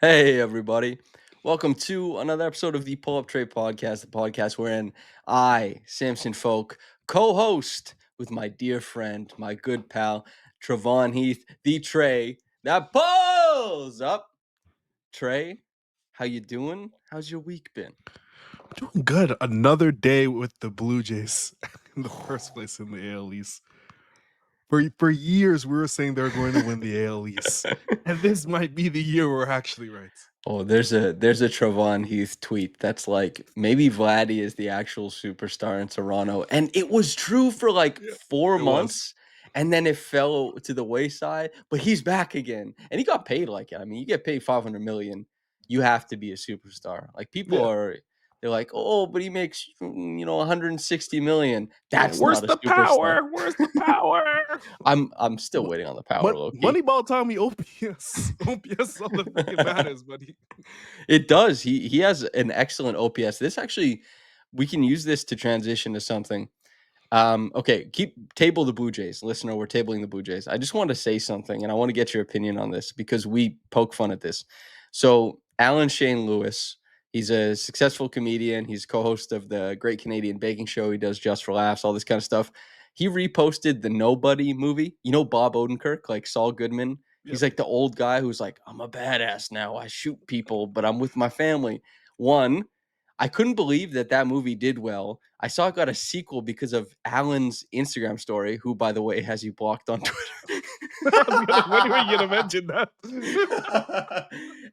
Hey, everybody. Welcome to another episode of the Pull Up Trade Podcast, the podcast wherein I, Samson Folk, co host with my dear friend, my good pal, Trevon Heath, the Trey that pulls up. Trey, how you doing? How's your week been? Doing good. Another day with the Blue Jays in the first place in the AL East. For years, we were saying they're going to win the AL East, and this might be the year we're actually right. Oh, there's a Trevon Heath tweet that's like maybe Vladdy is the actual superstar in Toronto, and it was true for like Yeah, 4 it was. months, and then it fell to the wayside. But he's back again, and he got paid like it. I mean, you get paid 500 million, you have to be a superstar. Like Yeah, they're like, oh, but he makes 160 million. yeah. That's Where's not a the superstar. power? Where's the power? I'm still waiting on the power, low key. Moneyball told me OPS. OPS is all that freaking matters, buddy. It does. He has an excellent OPS. This actually, we can use this to transition to something. Okay, keep table the Blue Jays. Listener, we're tabling the Blue Jays. I just want to say something, and I want to get your opinion on this because we poke fun at this. So, Alan Shane Lewis, he's a successful comedian. He's co-host of the Great Canadian Baking Show. He does Just for Laughs, all this kind of stuff. He reposted the Nobody movie. You know Bob Odenkirk, like Saul Goodman. He's Yep. like the old guy who's like, I'm a badass now. I shoot people, but I'm with my family. One, I couldn't believe that movie did well. I saw it got a sequel because of Alan's Instagram story, who, by the way, has you blocked on Twitter. When are you gonna mention that?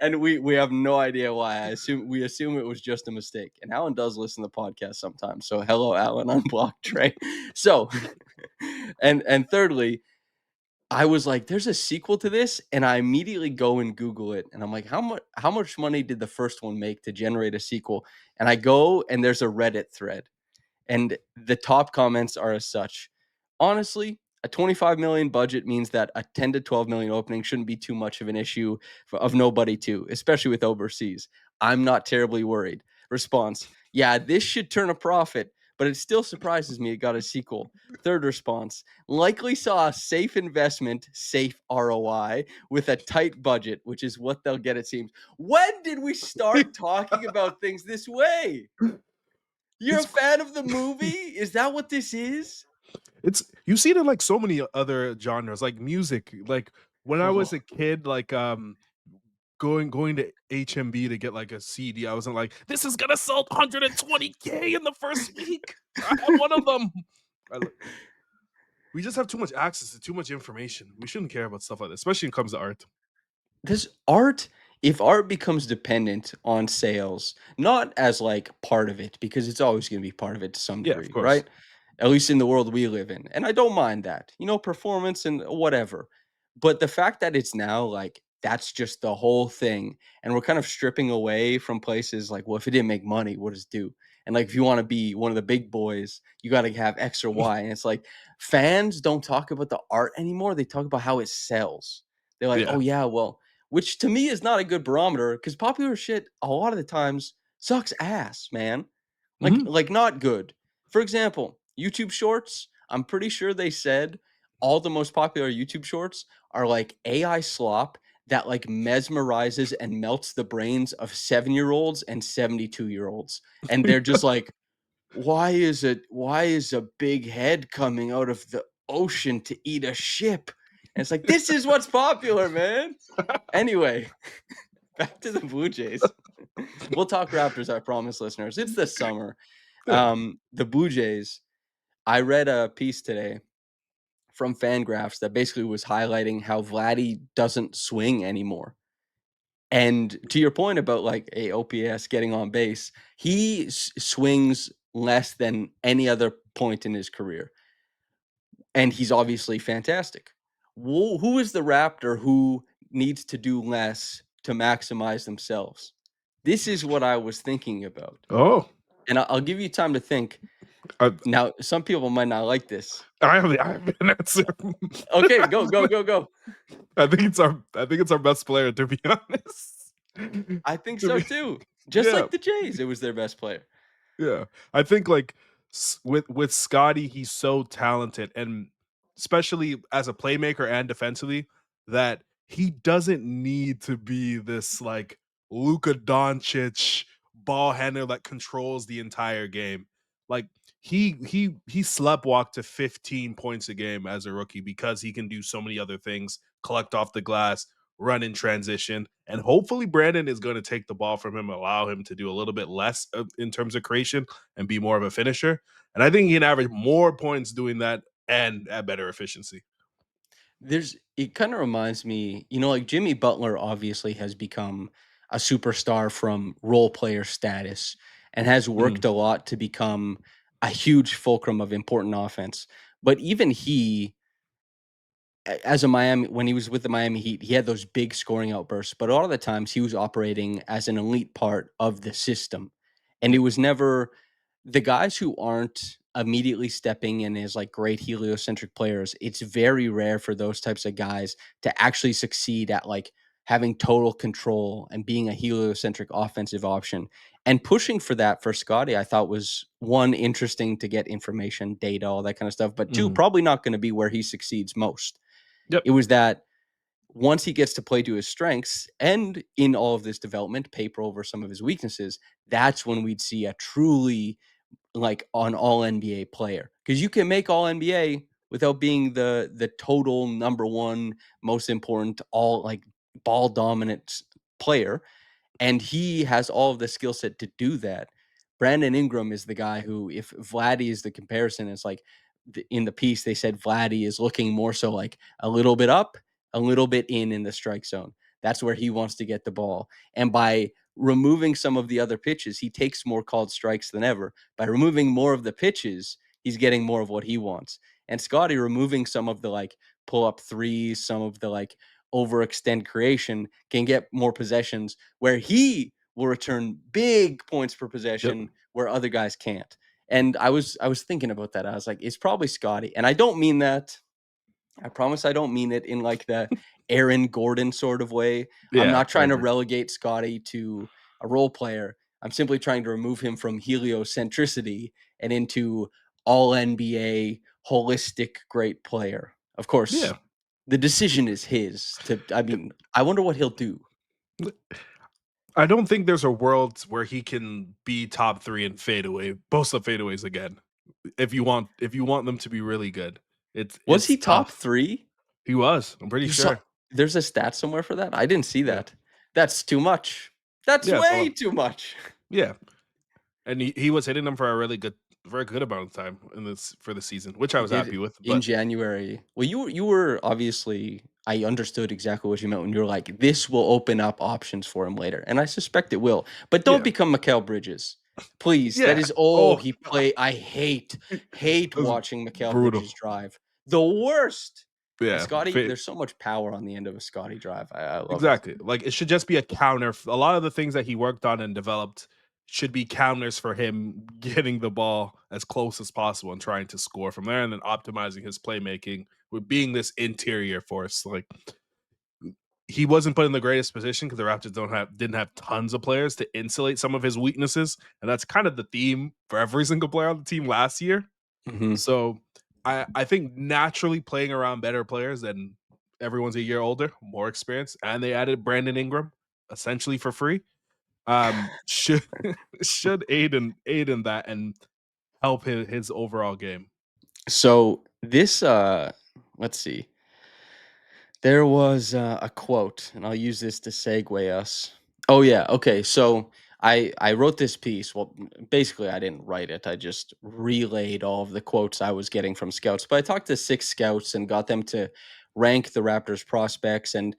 And we have no idea why. We assume it was just a mistake. And Alan does listen to the podcast sometimes. So hello, Alan, unblocked Trey. So and thirdly, I was like, there's a sequel to this, and I immediately go and Google it, and I'm like, how much money did the first one make to generate a sequel? And I go and there's a Reddit thread, and the top comments are as such. Honestly, a 25 million budget means that a 10 to 12 million opening shouldn't be too much of an issue of nobody too, especially with overseas. I'm not terribly worried. Response: yeah, this should turn a profit, but it still surprises me it got a sequel. Third response: likely saw a safe investment, safe ROI with a tight budget, which is what they'll get, it seems. When did we start talking about things this way? You're a It's fan of the movie? Is that what this is? you see it in like so many other genres, like music. Like when I was Oh, a kid, like going to HMB to get like a CD, I wasn't like, this is gonna sell 120K in the first week. I have one of them. I li- we just have too much access to too much information. We shouldn't care about stuff like this, especially when it comes to art. this art, if art becomes dependent on sales, not as like part of it, because it's always going to be part of it to some Yeah, of degree, course. right? At least in the world we live in. And I don't mind that, performance and whatever. But the fact that it's now like that's just the whole thing. And we're kind of stripping away from places like, well, if it didn't make money, what does it do? And like, if you want to be one of the big boys, you got to have X or Y. And it's like fans don't talk about the art anymore. They talk about how it sells. They're like, Yeah. oh, yeah, well, which to me is not a good barometer because popular shit a lot of the times sucks ass, man. Like Mhm. like not good. For example, YouTube Shorts, I'm pretty sure they said all the most popular YouTube Shorts are like AI slop that like mesmerizes and melts the brains of 7-year-olds and 72-year-olds. And they're just like, why is a big head coming out of the ocean to eat a ship? And it's like, this is what's popular, man. Anyway, back to the Blue Jays. We'll talk Raptors, I promise, listeners. It's the summer. Yeah. The Blue Jays. I read a piece today from Fangraphs that basically was highlighting how Vladdy doesn't swing anymore. And to your point about like a OPS getting on base, he swings less than any other point in his career, and he's obviously fantastic. Who is the Raptor who needs to do less to maximize themselves? This is what I was thinking about, Oh, and I'll give you time to think. I, Now, some people might not like this. I have an answer. Okay, go, go, go, go. I think it's our best player, to be honest. I think To so be, too. Just yeah, like the Jays, it was their best player. yeah. I think like with Scotty, he's so talented, and especially as a playmaker and defensively. that he doesn't need to be this like Luka Doncic ball handler that controls the entire game. Like he sleptwalked to 15 points a game as a rookie because he can do so many other things, collect off the glass, run in transition, and hopefully Brandon is going to take the ball from him, allow him to do a little bit less in terms of creation and be more of a finisher. And I think he can average more points doing that and at better efficiency. It kind of reminds me, like Jimmy Butler obviously has become a superstar from role player status and has worked Mhm. a lot to become a huge fulcrum of important offense. But even he, as a Miami, when he was with the Miami Heat, he had those big scoring outbursts, but a lot of the times he was operating as an elite part of the system. And it Yeah. was never the guys who aren't immediately stepping in as like great heliocentric players. It's very rare for those types of guys to actually succeed at like having total control and being a heliocentric offensive option. And pushing for that for Scotty, I thought was one, interesting to get information, data, all that kind of stuff, but two, Mhm. probably not going to be where he succeeds most. Yep. It was that once he gets to play to his strengths and in all of this development, paper over some of his weaknesses, that's when we'd see a truly like an all NBA player. Because you can make all NBA without being the total number one most important all like ball dominant player, and he has all of the skill set to do that. Brandon Ingram is the guy who, if Vladdy is the comparison, it's like in the piece they said Vladdy is looking more so like a little bit up, a little bit in the strike zone. That's where he wants to get the ball. And by removing some of the other pitches, he takes more called strikes than ever. By removing more of the pitches, he's getting more of what he wants. And Scotty removing some of the like pull up threes, some of the like overextend creation can get more possessions where he will return big points per Yep. possession where other guys can't. And I was thinking about that. I was like, it's probably Scotty. And I don't mean that. I promise I don't mean it in like the Aaron Gordon sort of way. I'm Yeah, not trying to perfect. relegate Scotty to a role player. I'm simply trying to remove him from heliocentricity and into all NBA holistic great player. Of course, Yeah. the decision is his to I mean, I wonder what he'll do. I don't think there's a world where he can be top 3 in fadeaway, both the fadeaways again. If you want them to be really good, Was it's he top tough. 3? He was, I'm pretty You saw sure. there's a stat somewhere for that? I didn't see Yeah. that. That's too much. That's Yeah, way so too much. yeah, and he was hitting them for a really good very good amount of time in this for the season, which I He was did happy with, in but January. Well, you were obviously I understood exactly what you meant when you were like, "This will open up options for him later," and I suspect it will. But don't yeah. become Mikal Bridges. Please, that Yeah. is Oh, he play I hate it was watching Mikal brutal. Bridges drive. The worst. And Yeah, Scotty, there's so much power on the end of a Scotty drive. I love it. exactly. Like, it should just be a counter. A lot of the things that he worked on and developed should be counters for him getting the ball as close as possible and trying to score from there and then optimizing his playmaking with being this interior force. Like, he wasn't put in the greatest position because the Raptors didn't have tons of players to insulate some of his weaknesses. And that's kind of the theme for every single player on the team last year. Mhm. So I think naturally playing around better players than everyone's a year older, more experience, and they added Brandon Ingram essentially for free. Should should aid in that and help his overall game. So this let's see. There was a quote, and I'll use this to segue us. Oh yeah, okay. So I wrote this piece. Well, basically I didn't write it. I just relayed all of the quotes I was getting from scouts. But I talked to 6 scouts and got them to rank the Raptors prospects, and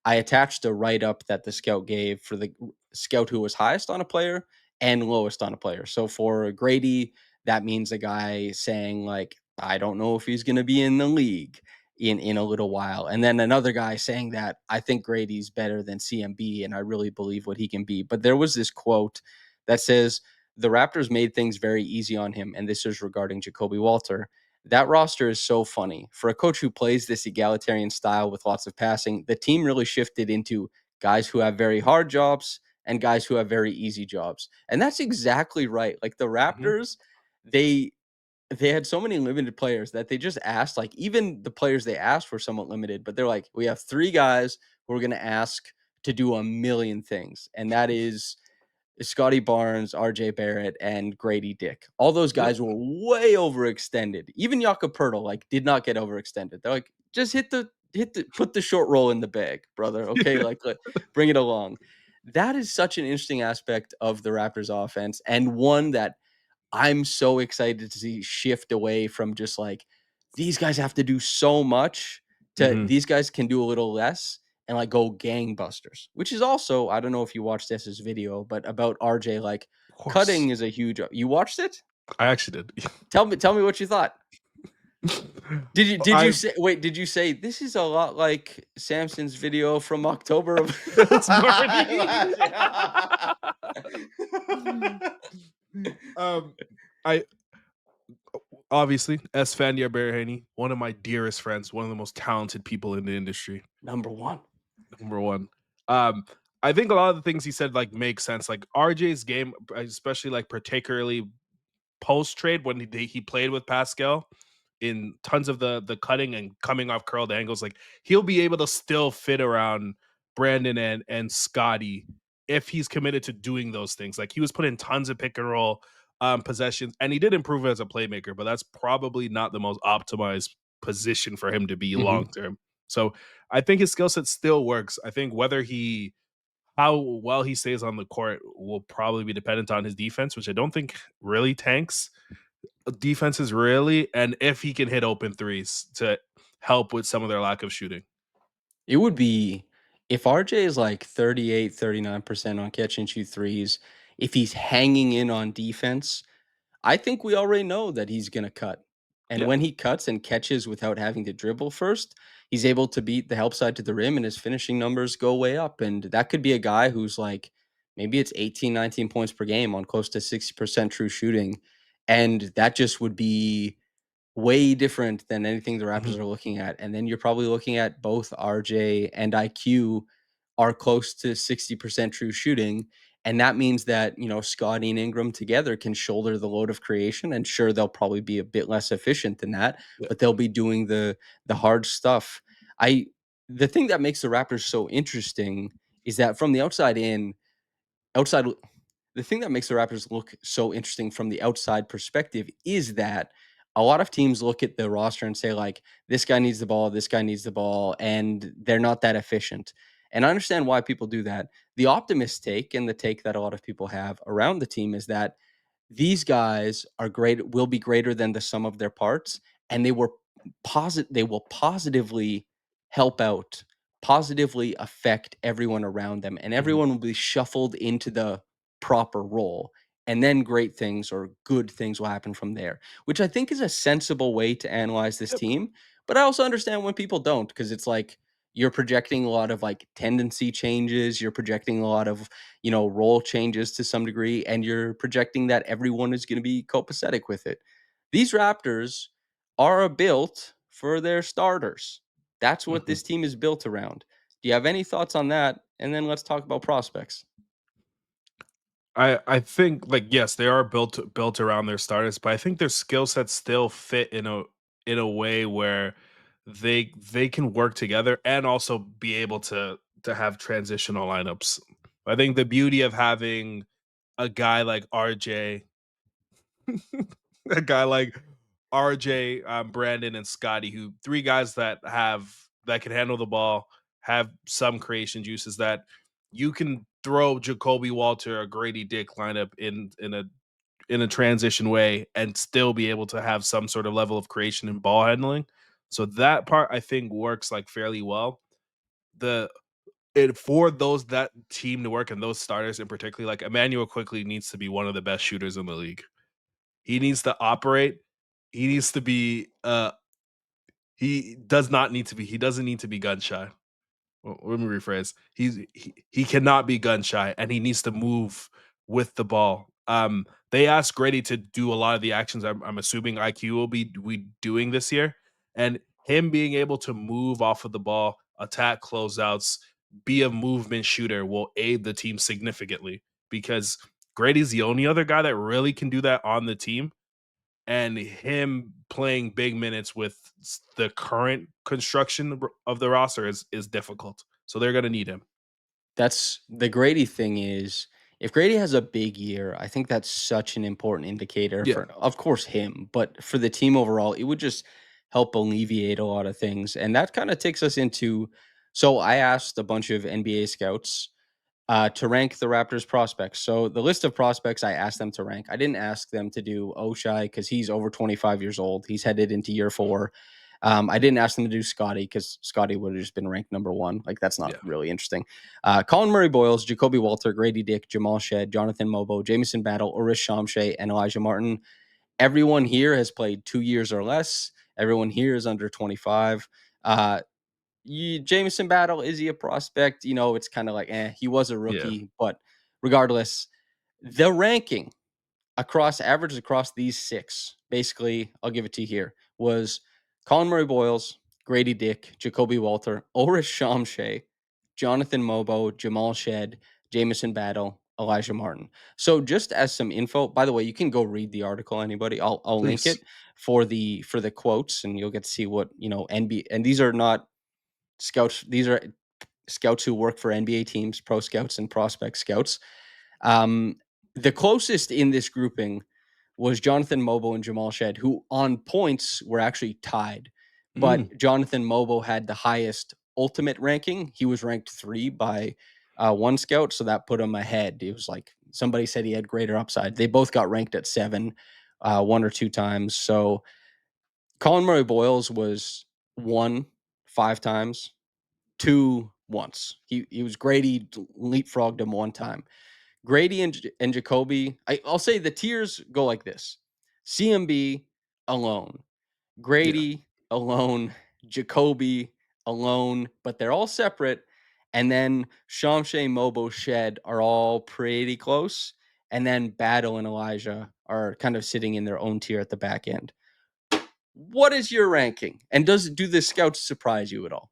I attached a write up that the scout gave for the scout who was highest on a player and lowest on a player. So for Grady, that means a guy saying like, I don't know if he's going to be in the league in a little while. And then another guy saying that I think Grady's better than CMB and I really believe what he can be. But there was this quote that says the Raptors made things very easy on him, and this is regarding Jacoby Walter. That roster is so funny. For a coach who plays this egalitarian style with lots of passing, the team really shifted into guys who have very hard jobs and guys who have very easy jobs. And that's exactly right. Like the Mhm. Raptors, they they had so many limited players that they just asked, like, even the players they asked were somewhat limited, but they're like, we have 3 guys who are gonna ask to do a million things, and that is Scotty Barnes, RJ Barrett, and Grady Dick. All those Yep. guys were way overextended. Even Jakob Poeltl, like, did not get overextended. They're like, just put the short roll in the bag, brother. Okay, like, bring it along. That is such an interesting aspect of the Raptors offense, and one that I'm so excited to see shift away from just like these guys have to do so much to Mhm. these guys can do a little less and like go gangbusters, which is also, I don't know if you watched this video, but about RJ, like Of course. cutting is a huge, you watched it? I actually did. Tell me what you thought. Did you I say, wait, did you say this is a lot like Samson's video from October of It's Marty. Um, I obviously, S. Fania Berhaney, one of my dearest friends, one of the most talented people in the industry. number 1. Number one. Um, I think a lot of the things he said like make sense. Like RJ's game, especially like particularly post trade when he played with Pascal in tons of the cutting and coming off curled angles, like he'll be able to still fit around Brandon and Scotty if he's committed to doing those things. Like he was put in tons of pick and roll possessions, and he did improve as a playmaker, but that's probably not the most optimized position for him to be long Mhm. term. So I think his skill set still works. I think whether he how well he stays on the court will probably be dependent on his defense, which I don't think really tanks defenses really, and if he can hit open threes to help with some of their lack of shooting. It would be if RJ is like 38, 39% on catch and shoot threes, if he's hanging in on defense, I think we already know that he's going to cut. And Yeah. when he cuts and catches without having to dribble first, he's able to beat the help side to the rim and his finishing numbers go way up. And that could be a guy who's like, maybe it's 18, 19 points per game on close to 60% true shooting. And that just would be way different than anything the Mhm. Raptors are looking at. And then you're probably looking at both RJ and IQ are close to 60% true shooting. And that means that, Scotty and Ingram together can shoulder the load of creation. And sure, they'll probably be a bit less efficient than that, Yeah. but they'll be doing the hard stuff. I The thing that makes the Raptors so interesting is that from the outside the thing that makes the Raptors look so interesting from the outside perspective is that a lot of teams look at the roster and say, like, this guy needs the ball, this guy needs the ball, and they're not that efficient. And I understand why people do that. The optimist take and the take that a lot of people have around the team is that these guys are great, will be greater than the sum of their parts, and they will positively help out, positively affect everyone around them, and Mhm. everyone will be shuffled into the proper role. And then great things or good things will happen from there, which I think is a sensible way to analyze this Yep. team. But I also understand when people don't, because it's like you're projecting a lot of like tendency changes, you're projecting a lot of role changes to some degree, and you're projecting that everyone is going to be copacetic with it. These Raptors are built for their starters. That's what Mhm. this team is built around. Do you have any thoughts on that? And then let's talk about prospects. I think like yes, they are built around their starters, but I think their skill sets still fit in a way where they can work together and also be able to have transitional lineups. I think the beauty of having a guy like RJ, a guy like RJ, Brandon, and Scotty, who three guys that can handle the ball, have some creation juices that you can throw Jacoby Walter or Grady Dick lineup in a transition way and still be able to have some sort of level of creation and ball handling. So that part I think works like fairly well. The it for those that team to work and those starters in particular, like Emmanuel quickly needs to be one of the best shooters in the league. He needs to operate. He needs to be he doesn't need to be gun shy. Well, let me rephrase. He cannot be gun shy and he needs to move with the ball. They asked Grady to do a lot of the actions I'm assuming IQ will be we doing this year. And him being able to move off of the ball, attack closeouts, be a movement shooter will aid the team significantly because Grady's the only other guy that really can do that on the team. and him playing big minutes with the current construction of the roster is difficult. So they're gonna need him. That's the Grady thing is if Grady has a big year, I think that's such an important indicator Yeah, for, of course, him, but for the team overall, it would just help alleviate a lot of things. And that kind of takes us into, so I asked a bunch of NBA scouts to rank the Raptors prospects. So the list of prospects I asked them to rank, I didn't ask them to do Oshai because he's over 25 years old. He's headed into year four. I didn't ask them to do Scotty because Scotty would have just been ranked number one. Like that's not yeah, really interesting. Colin Murray Boyles, Jacoby Walter, Grady Dick, Jamal Shed, Jonathan Mobo, Jamison Battle, Orish Shamshay, and Elijah Martin. Everyone here has played 2 years or less. Everyone here is under 25. Uh, Jameson Battle, is he a prospect? It's kind of like, he was a yeah. rookie, but regardless, the ranking average across these six, basically, I'll give it to you here, was Colin Murray Boyles, Grady Dick, Jacoby Walter, Ulrich Shamshay, Jonathan Mobo, Jamal Shed, Jameson Battle, Elijah Martin. So just as some info, by the way, you can go read the article, anybody. I'll link Please. it for the quotes, and you'll get to see what NBA, and these are not scouts. These are scouts who work for NBA teams, pro scouts and prospect scouts. Um, the closest in this grouping was Jonathan Mobo and Jamal Shed, who on points were actually tied. Mm, But Jonathan Mobo had the highest ultimate ranking. He was ranked 3 by one scout, so that put him ahead. It was like somebody said he had greater upside. They both got ranked at 7, one or two times. So Colin Murray Boyles was 1 5 times, 2 once. He was Grady leapfrogged him one time. Grady and Jacoby, I'll say the tiers go like this: CMB alone, yeah. Grady alone, Jacoby alone, but they're all separate. And then Shamshay, Mobo, Shed are all pretty close. And then Battle and Elijah are kind of sitting in their own tier at the back end. What is your ranking? And do the scouts surprise you at all?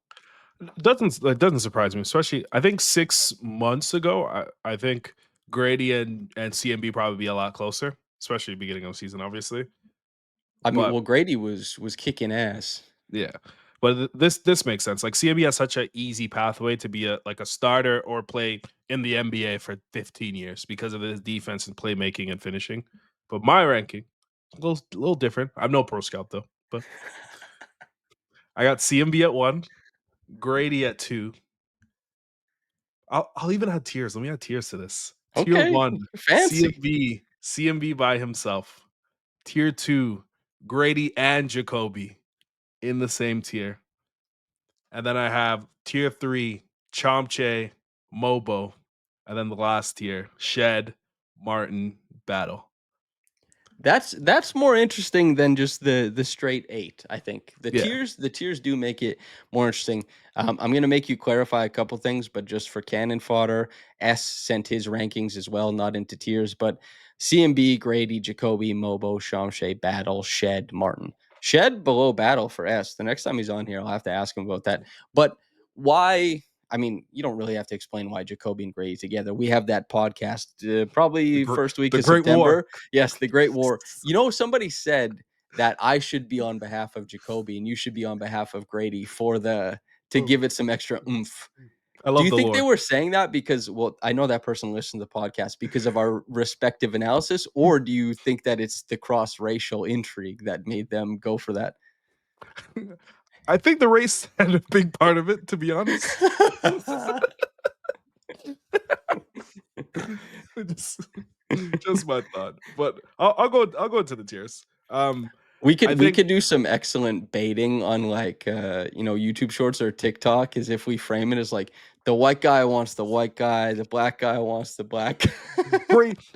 It doesn't surprise me, especially I think 6 months ago. I think Grady and CMB probably be a lot closer, especially beginning of the season, obviously. I mean, But well, Grady was kicking ass. yeah, but this makes sense. Like CMB has such an easy pathway to be a starter or play in the NBA for 15 years because of his defense and playmaking and finishing. But my ranking a little different. I'm no pro scout though, but I got CMB at 1, Grady at 2. I'll even add tiers. Let me add tiers to this. Tier Okay, 1, fancy. CMB by himself. Tier 2, Grady and Jacoby in the same tier. And then I have tier 3, Chomche, Mobo. And then the last tier, Shed, Martin, Battle. That's more interesting than just the straight 8, I think. Yeah. The tiers do make it more interesting. I'm gonna make you clarify a couple things, but just for cannon fodder, S sent his rankings as well, not into tiers, but CMB, Grady, Jacoby, Mobo, Shamshay, Battle, Shed, Martin. Shed below Battle for S. The next time he's on here, I'll have to ask him about that. But why? I mean, you don't really have to explain why Jacoby and Grady together. We have that podcast The, probably gr- first week the of Great War. September. Yes, the Great War. Somebody said that I should be on behalf of Jacoby and you should be on behalf of Grady to Oh, give it some extra oomph. I Do love you the think they lore. were saying that because, well, I know that person listened to the podcast because of our respective analysis, or do you think that it's the cross racial intrigue that made them go for that? I think the race had a big part of it, to be honest. just, just my thought, but I'll go into the tiers. We I could we think could do some excellent baiting on like YouTube Shorts or TikTok as if we frame it as like the white guy wants the white guy, the black guy wants the black.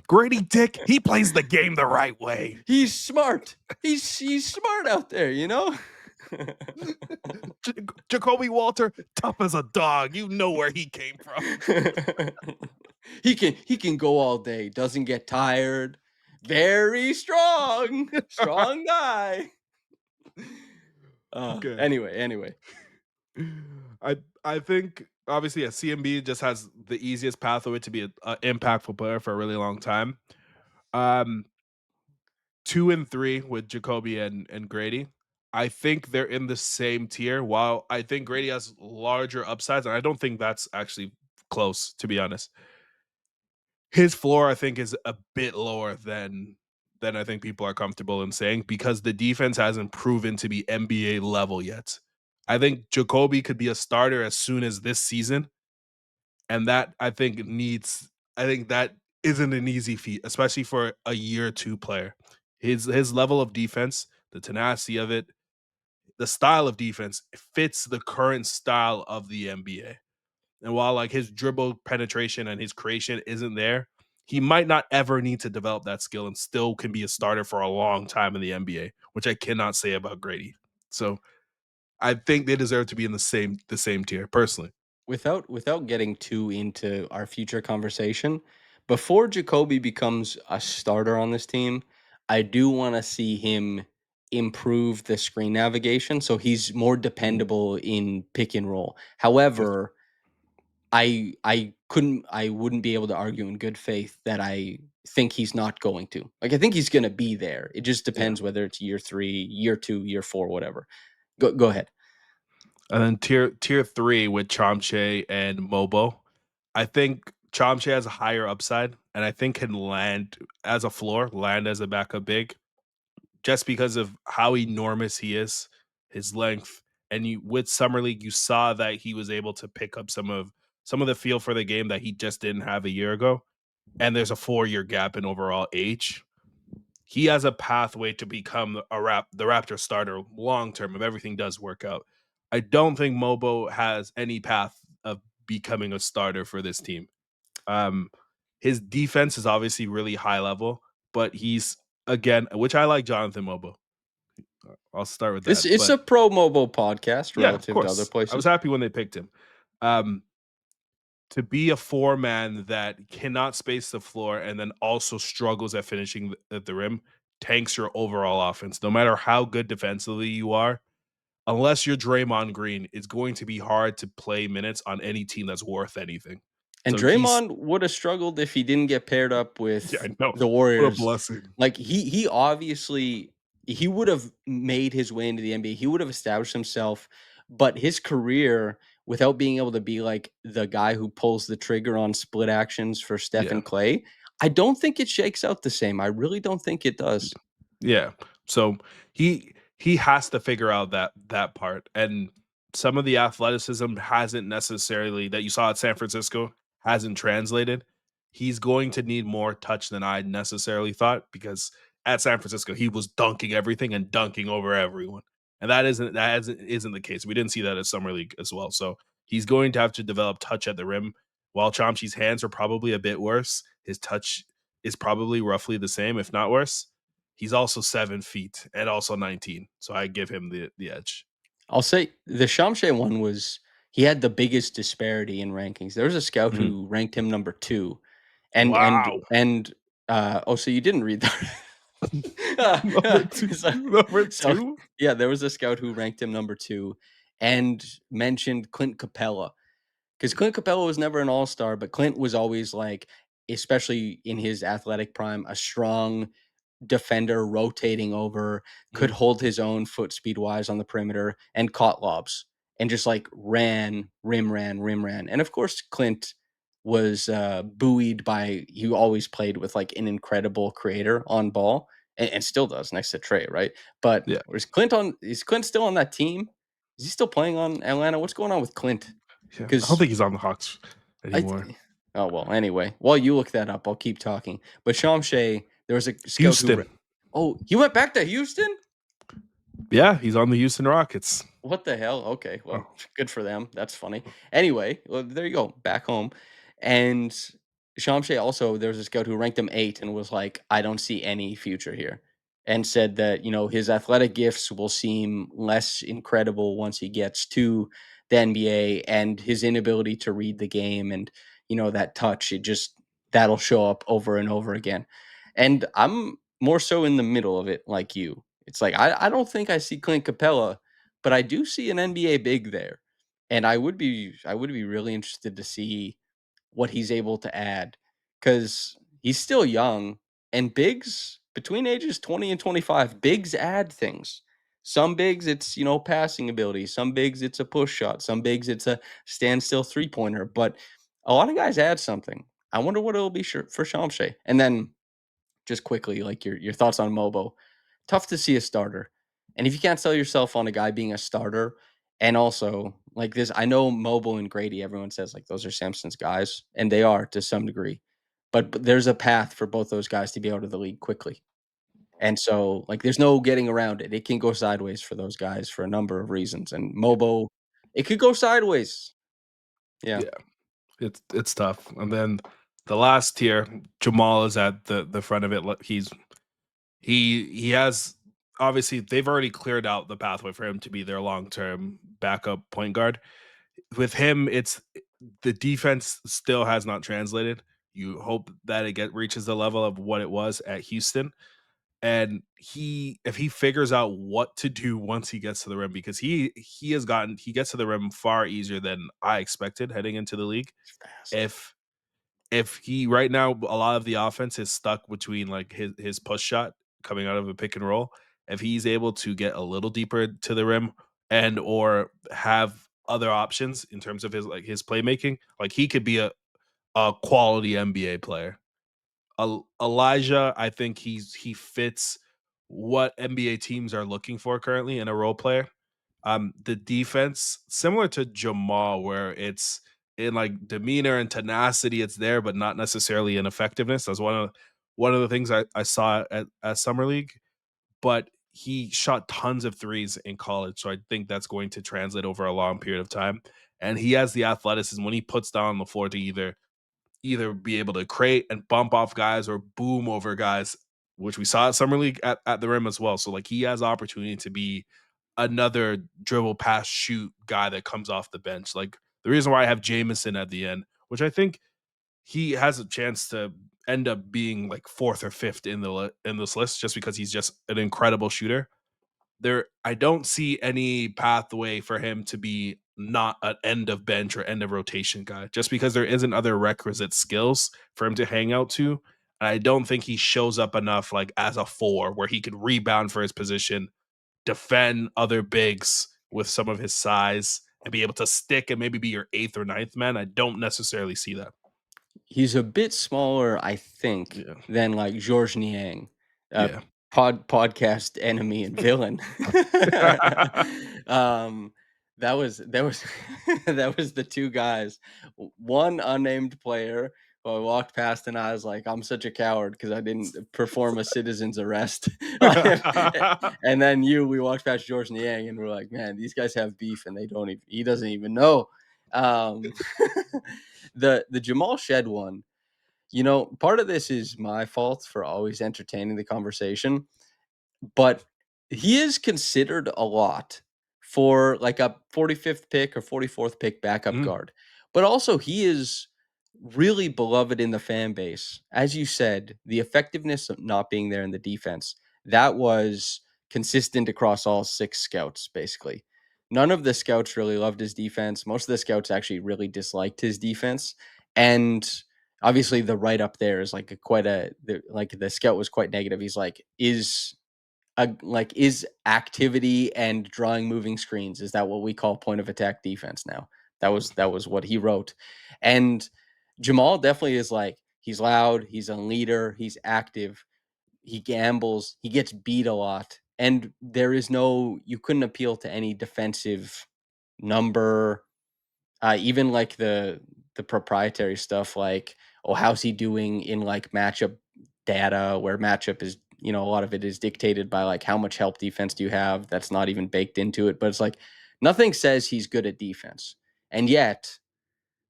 Grady Dick, he plays the game the right way. He's smart. He's smart out there, you know? Jacoby Walter, tough as a dog. You know where he came from. He can go all day, doesn't get tired. Very strong. Strong guy. Okay. Anyway. I think obviously CMB just has the easiest pathway to be an impactful player for a really long time. Um, 2 and 3 with Jacoby and Grady. I think they're in the same tier. While I think Grady has larger upsides, and I don't think that's actually close, to be honest. His floor, I think, is a bit lower than I think people are comfortable in saying because the defense hasn't proven to be NBA level yet. I think Jacoby could be a starter as soon as this season, and that I think that isn't an easy feat, especially for a year two player. His level of defense, the tenacity of it, the style of defense fits the current style of the NBA. And while like his dribble penetration and his creation isn't there, he might not ever need to develop that skill and still can be a starter for a long time in the NBA, which I cannot say about Grady. So I think they deserve to be in the same tier, personally. Without getting too into our future conversation, before Jacoby becomes a starter on this team, I do want to see him improve the screen navigation so he's more Mhm. dependable in pick and roll. Yes. However, I wouldn't be able to argue in good faith that I think he's not going to. Like I think he's going to be there. It just Yeah. depends whether it's year 3, year 2, year 4, whatever. Go ahead. And then tier three with Chomche and Mobo. I think Chomche has a higher upside and I think can land as a floor, land as a backup big, just because of how enormous he is, his length. And you with summer league, you saw that he was able to pick up some of the feel for the game that he just didn't have a year ago. And there's a 4-year gap in overall age. He has a pathway to become the Raptor starter long term if everything does work out. I don't think Mobo has any path of becoming a starter for this team. Um, his defense is obviously really high level, but he's again, which I like Jonathan Mobo. I'll start with This that. it's But a pro mobile podcast yeah, of relative to other course, I was places. happy when they picked him. Um, to be a four man that cannot space the floor and then also struggles at finishing at the rim tanks your overall offense. No matter how good defensively you are, unless you're Draymond Green, it's going to be hard to play minutes on any team that's worth anything. And So he's Draymond would have struggled if he didn't get paired up yeah, with I know. the What a Warriors. blessing. Like he obviously he would have made his way into the NBA. He would have established himself, but his career without being able to be like the guy who pulls the trigger on split actions for Steph Yeah. and Clay, I don't think it shakes out the same. I really don't think it does. Yeah. So he has to figure out that part. And some of the athleticism hasn't necessarily that you saw at San Francisco hasn't translated. He's going to need more touch than I necessarily thought because at San Francisco he was dunking everything and dunking over everyone. And that isn't the case. We didn't see that at summer league as well. So he's going to have to develop touch at the rim. While Chomsky's hands are probably a bit worse, his touch is probably roughly the same, if not worse. He's also 7 feet and also 19, so I give him the edge. I'll say the Shamshe one was he had the biggest disparity in rankings. There was a scout Mhm. who ranked him number 2. And and Wow. and, oh, so you didn't read Number that? 2 So number so, 2? yeah, there was a scout who ranked him number 2 and mentioned Clint Capella because Clint Capella was never an all-star, but Clint was always, like, especially in his athletic prime, a strong defender rotating over, could Mhm. hold his own foot speed wise on the perimeter and caught lobs and just like rim ran. And of course, Clint was buoyed by he always played with like an incredible creator on ball and still does next to Trey, right? But Yeah, is Clint still on that team? Is he still playing on Atlanta? What's going on with Clint? yeah. I don't Because think he's on the Hawks I anymore. th oh, well, anyway, while you look that up, I'll keep talking. But Shai, there was a scout who Houston. oh, he went back to Houston? Yeah, he's on the Houston Rockets. What the hell? Okay, Oh, well, good for them. That's funny. Anyway, well, there you go, back home. And Shamshay also, there was a scout who ranked him 8 and was like, I don't see any future here. And said that, his athletic gifts will seem less incredible once he gets to the NBA and his inability to read the game and, that touch, that'll show up over and over again. And I'm more so in the middle of it like you. It's like, I don't think I see Clint Capella, but I do see an NBA big there, and I would be really interested to see what he's able to add because he's still young And bigs between ages 20 and 25, bigs add things. Some bigs, it's, passing ability. Some bigs, it's a push shot. Some bigs, it's a standstill three-pointer. But a lot of guys add something. I wonder what it'll be for Shamshay. And then just quickly, like your thoughts on Mobo. Tough to see a starter. And if you can't sell yourself on a guy being a starter, and also like this, I know Mobo and Grady, everyone says like those are Samson's guys, and they are to some degree. But there's a path for both those guys to be out of the league quickly. And so, like, there's no getting around it. It can go sideways for those guys for a number of reasons. And Mobo, it could go sideways. Yeah. Yeah, it's tough. And then the last tier, Jamal is at the front of it. He has, obviously they've already cleared out the pathway for him to be their long-term backup point guard. With him, it's the defense still has not translated. You hope that it reaches the level of what it was at Houston. And if he figures out what to do once he gets to the rim, because he gets to the rim far easier than I expected heading into the league. Fast. If he right now, a lot of the offense is stuck between like his push shot coming out of a pick and roll. If he's able to get a little deeper to the rim and or have other options in terms of his playmaking, like he could be a quality NBA player. Elijah, I think he fits what NBA teams are looking for currently in a role player. The defense, similar to Jamal, where it's in like demeanor and tenacity, it's there, but not necessarily in effectiveness. That's one of the things I saw at Summer League. But he shot tons of threes in college, so I think that's going to translate over a long period of time. And he has the athleticism when he puts down on the floor to either be able to create and bump off guys or boom over guys, which we saw at Summer League at the rim as well. So like he has opportunity to be another dribble pass shoot guy that comes off the bench. Like the reason why I have Jameson at the end, which I think he has a chance to end up being like fourth or fifth in this list just because he's just an incredible shooter. I don't see any pathway for him to be not an end of bench or end of rotation guy, just because there isn't other requisite skills for him to hang out to. And I don't think he shows up enough like as a four where he could rebound for his position, defend other bigs with some of his size, and be able to stick and maybe be your eighth or ninth man. I don't necessarily see that. He's a bit smaller, I think, Yeah. than like Georges Niang, a Yeah. podcast enemy and villain. um, that was that was the two guys. One unnamed player who I walked past and I was like, I'm such a coward because I didn't perform a citizen's arrest. And then we walked past Georges Niang and we're like, man, these guys have beef and he doesn't even know. Um, the Jamal Shed one, part of this is my fault for always entertaining the conversation, but he is considered a lot for like a 45th pick or 44th pick backup Mm, guard. But also he is really beloved in the fan base. As you said, the effectiveness of not being there in the defense, that was consistent across all six scouts basically. None of the scouts really loved his defense. Most of the scouts actually really disliked his defense. And obviously the write up there is like the scout was quite negative. He's like, is activity and drawing moving screens, is that what we call point of attack defense now? That was what he wrote. And Jamal definitely is like, he's loud, he's a leader, he's active, he gambles, he gets beat a lot, and you couldn't appeal to any defensive number, even like the proprietary stuff, like, oh, how's he doing in like matchup data, where matchup is, a lot of it is dictated by like how much help defense do you have. That's not even baked into it, but it's like nothing says he's good at defense, and yet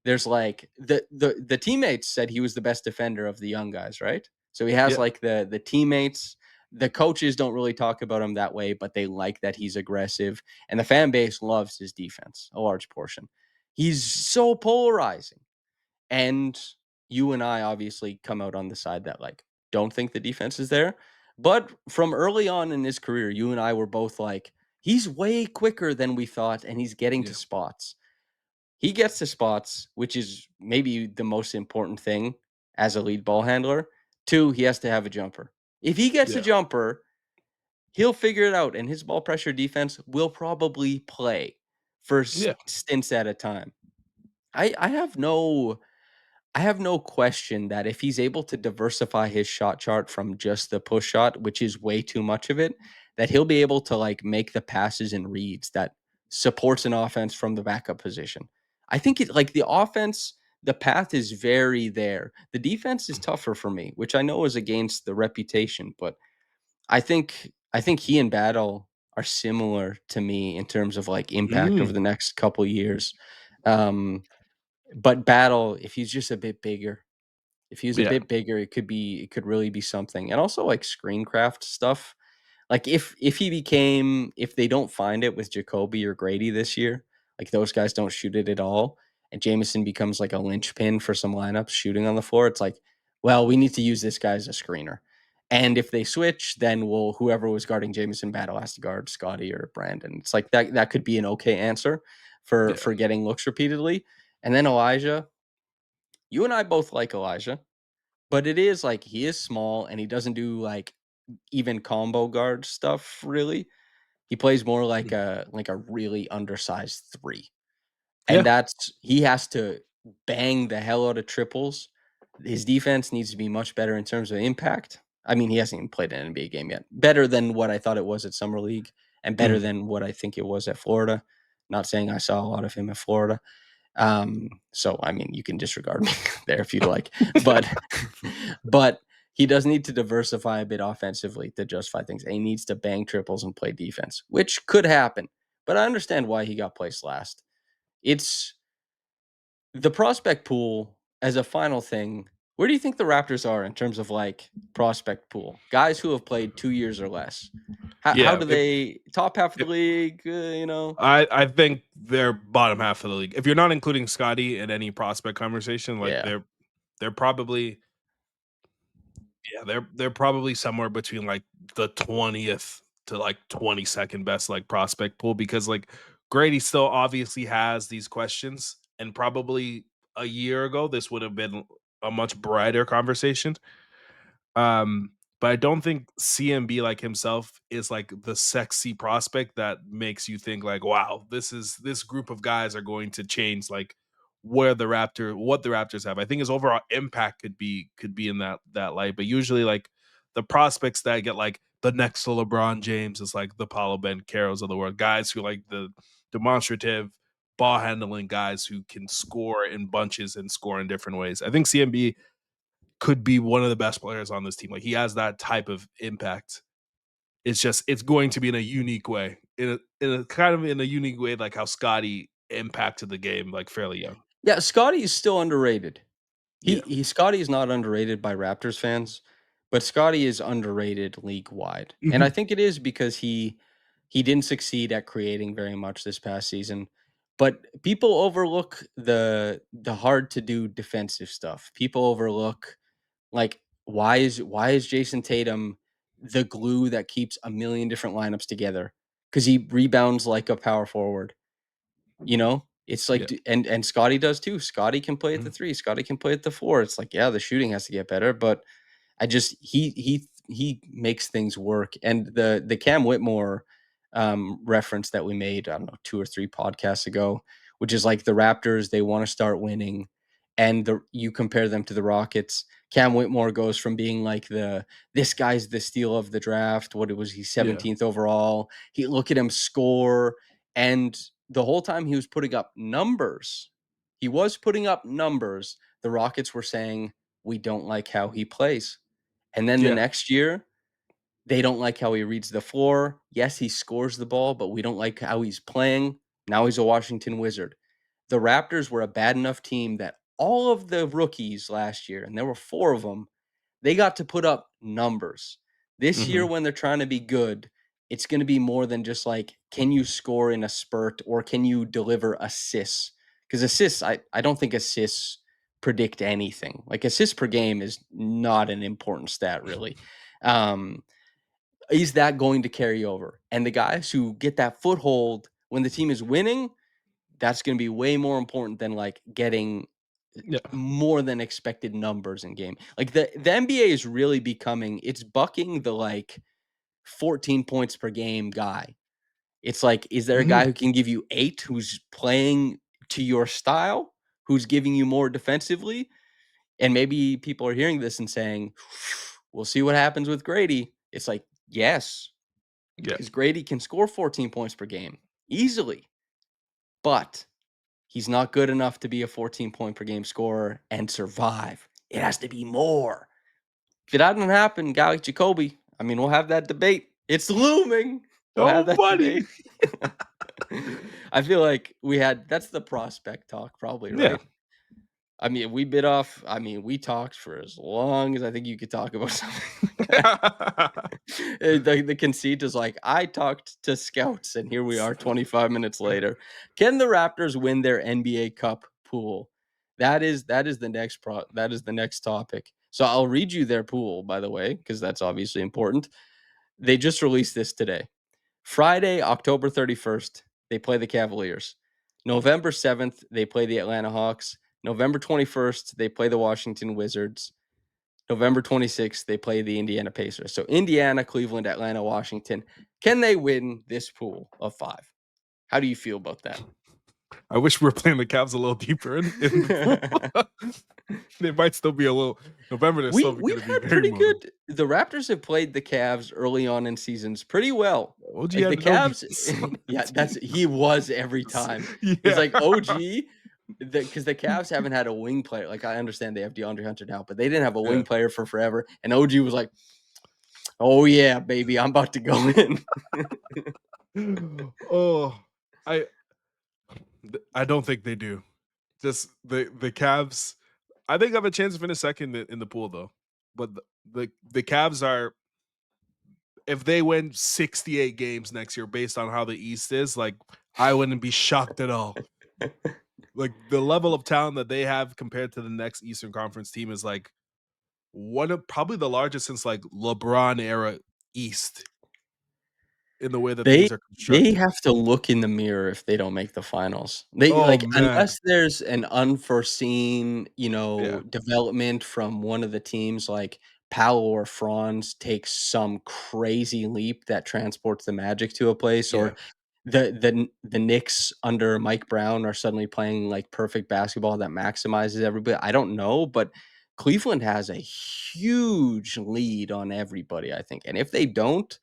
there's like the teammates said he was the best defender of the young guys, right? So he has yeah. like the teammates. The coaches don't really talk about him that way, but they like that he's aggressive, and the fan base loves his defense, a large portion. He's so polarizing. And you and I obviously come out on the side that like don't think the defense is there. But from early on in his career, you and I were both like, he's way quicker than we thought, and he's getting to Yeah. spots. He gets to spots, which is maybe the most important thing as a lead ball handler. 2, he has to have a jumper. If he gets a Yeah. jumper, he'll figure it out, and his ball pressure defense will probably play for Yeah. stints at a time. I have no question that if he's able to diversify his shot chart from just the push shot, which is way too much of it, that he'll be able to like make the passes and reads that supports an offense from the backup position. I think it like the offense, the path is very there. The defense is tougher for me, which I know is against the reputation, but I think he and Battle are similar to me in terms of like impact over Mm. the next couple years. Um, but Battle, if he's just a bit bigger, if he was a Yeah. bit bigger, it could really be something. And also like screencraft stuff. Like if they don't find it with Jacoby or Grady this year, like those guys don't shoot it at all, and Jameson becomes like a linchpin for some lineups shooting on the floor, it's like, well, we need to use this guy as a screener. And if they switch, then whoever was guarding Jameson Battle has to guard Scottie or Brandon. It's like that could be an okay answer Yeah. for getting looks repeatedly. And then Elijah, you and I both like Elijah, but it is like he is small and he doesn't do like even combo guard stuff really. He plays more Mm. like a really undersized 3. And Yeah. that's he has to bang the hell out of triples. His defense needs to be much better in terms of impact. I mean, he hasn't even played an NBA game yet. Better than what I thought it was at Summer League and better Mm. than what I think it was at Florida. Not saying I saw a lot of him at Florida. So I mean, you can disregard me there if you'd like, but but he does need to diversify a bit offensively to justify things. And he needs to bang triples and play defense, which could happen. But I understand why he got placed last. It's the prospect pool as a final thing. Where do you think the Raptors are in terms of like prospect pool? Guys who have played 2 years or less. How Yeah. do they top half of the If league? You know, I think they're bottom half of the league. If you're not including Scotty in any prospect conversation, like yeah. they're probably yeah, they're probably somewhere between like the 20th to like 22nd best like prospect pool because like Grady still obviously has these questions and probably a year ago this would have been a much brighter conversation. But I don't think CMB like himself is like the sexy prospect that makes you think like, wow, this group of guys are going to change like what the Raptors have. I think his overall impact could be in that light. But usually like the prospects that get like the next to LeBron James is like the Paulo Bancheros of the world, guys who like the demonstrative ball handling guys who can score in bunches and score in different ways. I think CMB could be one of the best players on this team. Like he has that type of impact. It's just it's going to be in a unique way, in a kind of in a unique way, like how Scotty impacted the game like fairly young. Yeah, Scotty is still underrated. Yeah. He Scotty is not underrated by Raptors fans, but Scotty is underrated league wide. And I Mhm. think it is because he didn't succeed at creating very much this past season. But people overlook the hard to do defensive stuff. People overlook like why is Jason Tatum the glue that keeps a million different lineups together? Because he rebounds like a power forward. You know? It's like Yeah. d and Scotty does too. Scotty can play at the Mhm. 3, Scotty can play at the 4. It's like, yeah, the shooting has to get better, but I just he makes things work. And the Cam Whitmore reference that we made, I don't know, 2 or 3 podcasts ago, which is like the Raptors, they want to start winning, and you compare them to the Rockets. Cam Whitmore goes from being like this guy's the steal of the draft. What it was, he's Yeah. 17th overall. He look at him score, and the whole time he was putting up numbers. He was putting up numbers. The Rockets were saying, we don't like how he plays. And then the Yeah. next year, they don't like how he reads the floor. Yes, he scores the ball, but we don't like how he's playing. Now he's a Washington Wizard. The Raptors were a bad enough team that all of the rookies last year, and there were 4 of them, they got to put up numbers. This year, Mhm. when they're trying to be good, it's going to be more than just like, can you score in a spurt or can you deliver assists? Because assists, I don't think assists predict anything. Like assists per game is not an important stat, really. Um, is that going to carry over? And the guys who get that foothold when the team is winning, that's going to be way more important than like getting Yeah. more than expected numbers in game. Like the NBA is really becoming it's bucking the like 14 points per game guy. It's like, is there a guy Mhm. who can give you 8 who's playing to your style, who's giving you more defensively? And maybe people are hearing this and saying, we'll see what happens with Grady. It's like, yes, Yeah. because Grady can score 14 points per game easily, but he's not good enough to be a 14 point per game scorer and survive. It has to be more. If it doesn't happen, guy like Jacoby, I mean, we'll have that debate. It's looming. We'll have Oh, that buddy. debate. I feel like that's the prospect talk, probably, Yeah. right? I mean, we talked for as long as I think you could talk about something like that. The conceit is like, I talked to scouts, and here we are 25 minutes later. Can the Raptors win their NBA Cup pool? That is the next topic. So I'll read you their pool, by the way, because that's obviously important. They just released this today. Friday, October 31st, they play the Cavaliers. November 7th, they play the Atlanta Hawks. November 21st, they play the Washington Wizards. November 26th, they play the Indiana Pacers. So Indiana, Cleveland, Atlanta, Washington. Can they win this pool of 5? How do you feel about that? I wish we were playing the Cavs a little deeper in the pool. They might still be a little November, they're still We've gonna be had very pretty motivated. good the Raptors have played the Cavs early on in seasons pretty well. OG Like the Cavs Anunobis on yeah, that team. that's he was every time. He's Yeah. like OG because the Cavs haven't had a wing player. Like I understand they have DeAndre Hunter now, but they didn't have a Yeah. wing player for forever. And OG was like, "Oh yeah, baby, I'm about to go in." Oh, I I don't think they do. Just the Cavs, I think have a chance to finish second in the pool though. But the Cavs are, if they win 68 games next year based on how the East is, like I wouldn't be shocked at all. Like the level of talent that they have compared to the next Eastern Conference team is like one of probably the largest since like LeBron era East in the way that They things are they constructed. have to look in the mirror if they don't make the finals. They Oh like, man. unless there's an unforeseen, Yeah. development from one of the teams, like Powell or Franz takes some crazy leap that transports the Magic to a place, or Yeah. the Knicks under Mike Brown are suddenly playing, like, perfect basketball that maximizes everybody. I don't know, but Cleveland has a huge lead on everybody, I think, and if they don't,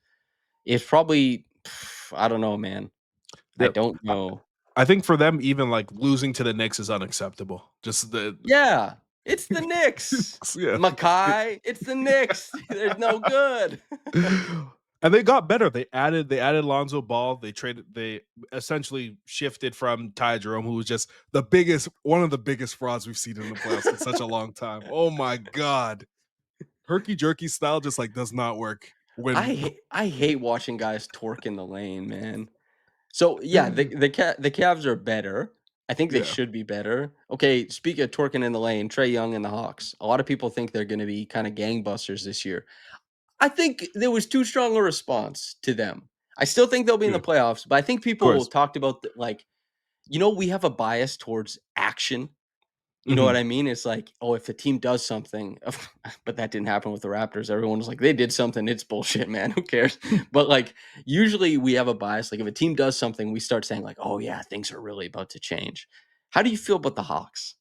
it's probably I don't know, man. I Yep. don't know. I think for them, even like losing to the Knicks is unacceptable. Just the Yeah, it's the Knicks. yeah. Mackay, it's the Knicks. There's no good. And they got better. They added Lonzo Ball. They essentially shifted from Ty Jerome, who was just one of the biggest frauds we've seen in the playoffs in such a long time. Oh my god. Herky jerky style just like does not work when I hate watching guys torque in the lane, man. So, yeah, the Cavs are better. I think they yeah. should be better. Okay, speaking of torquing in the lane, Trey Young and the Hawks. A lot of people think they're gonna be kinda gangbusters this year. I think there was too strong a response to them. I still think they'll be in Yeah. the Of playoffs, but I think people course. talked about like, we have a bias towards action. You know what Mhm. I mean? It's like, oh, if the team does something, but that didn't happen with the Raptors. Everyone was like, they did something. It's bullshit, man. Who cares? But like, usually we have a bias. Like, if a team does something, we start saying like, oh yeah, things are really about to change. How do you feel about the Hawks?